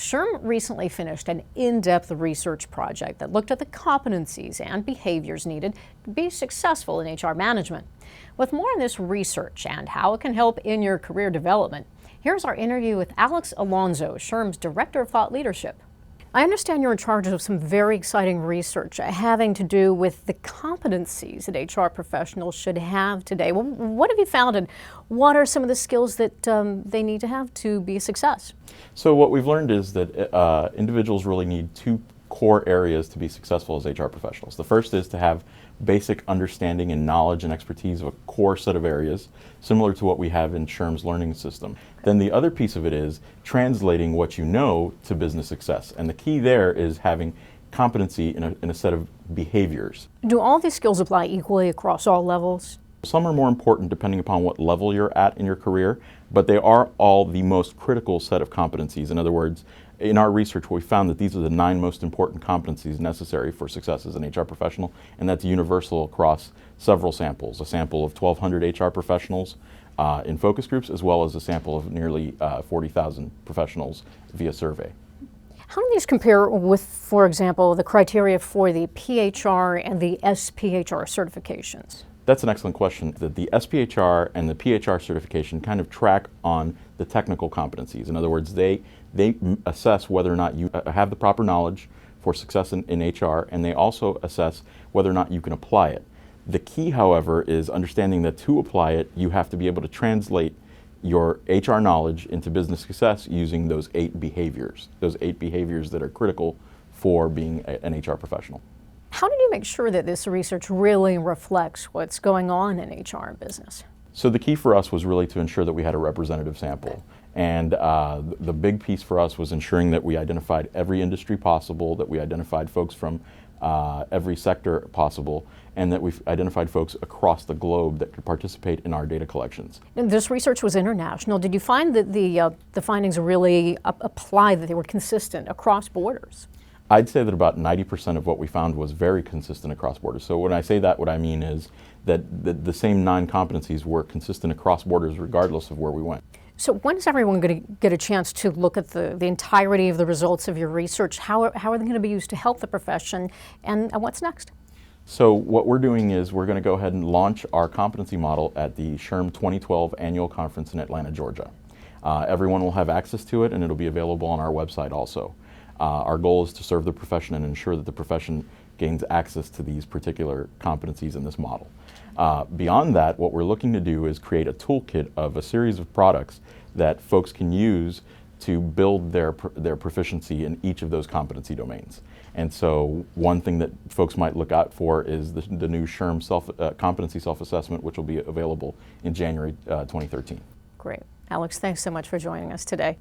SHRM recently finished an in-depth research project that looked at the competencies and behaviors needed to be successful in HR management. With more on this research and how it can help in your career development, here's our interview with Alonso, SHRM's Director of Thought Leadership. I understand you're in charge of some very exciting research having to do with the competencies that HR professionals should have today. Well, what have you found, and what are some of the skills that they need to have to be a success? So what we've learned is that individuals really need two core areas to be successful as HR professionals. The first is to have basic understanding and knowledge and expertise of a core set of areas, similar to what we have in SHRM's learning system. Okay. Then the other piece of it is translating what you know to business success. And the key there is having competency in a set of behaviors. Do all these skills apply equally across all levels? Some are more important depending upon what level you're at in your career, but they are all the most critical set of competencies. In other words, in our research, we found that these are the 9 most important competencies necessary for success as an HR professional, and that's universal across several samples. A sample of 1,200 HR professionals in focus groups, as well as a sample of nearly 40,000 professionals via survey. How do these compare with, for example, the criteria for the PHR and the SPHR certifications? That's an excellent question. The SPHR and the PHR certification kind of track on the technical competencies. In other words, they assess whether or not you have the proper knowledge for success in HR, and they also assess whether or not you can apply it. The key, however, is understanding that to apply it, you have to be able to translate your HR knowledge into business success using those 8 behaviors that are critical for being an HR professional. How did you make sure that this research really reflects what's going on in HR and business? So the key for us was really to ensure that we had a representative sample. And the big piece for us was ensuring that we identified every industry possible, that we identified folks from every sector possible, and that we've identified folks across the globe that could participate in our data collections. And this research was international. Did you find that the findings really applied, that they were consistent across borders? I'd say that about 90% of what we found was very consistent across borders. So when I say that, what I mean is that the same 9 competencies were consistent across borders regardless of where we went. So when is everyone going to get a chance to look at the entirety of the results of your research? How are they going to be used to help the profession, and what's next? So what we're doing is we're going to go ahead and launch our competency model at the SHRM 2012 annual conference in Atlanta, Georgia. Everyone will have access to it, and it'll be available on our website also. Our goal is to serve the profession and ensure that the profession gains access to these particular competencies in this model. Beyond that, what we're looking to do is create a toolkit of a series of products that folks can use to build their proficiency in each of those competency domains. And so one thing that folks might look out for is the new SHRM competency self-assessment, which will be available in January 2013. Great. Alex, thanks so much for joining us today.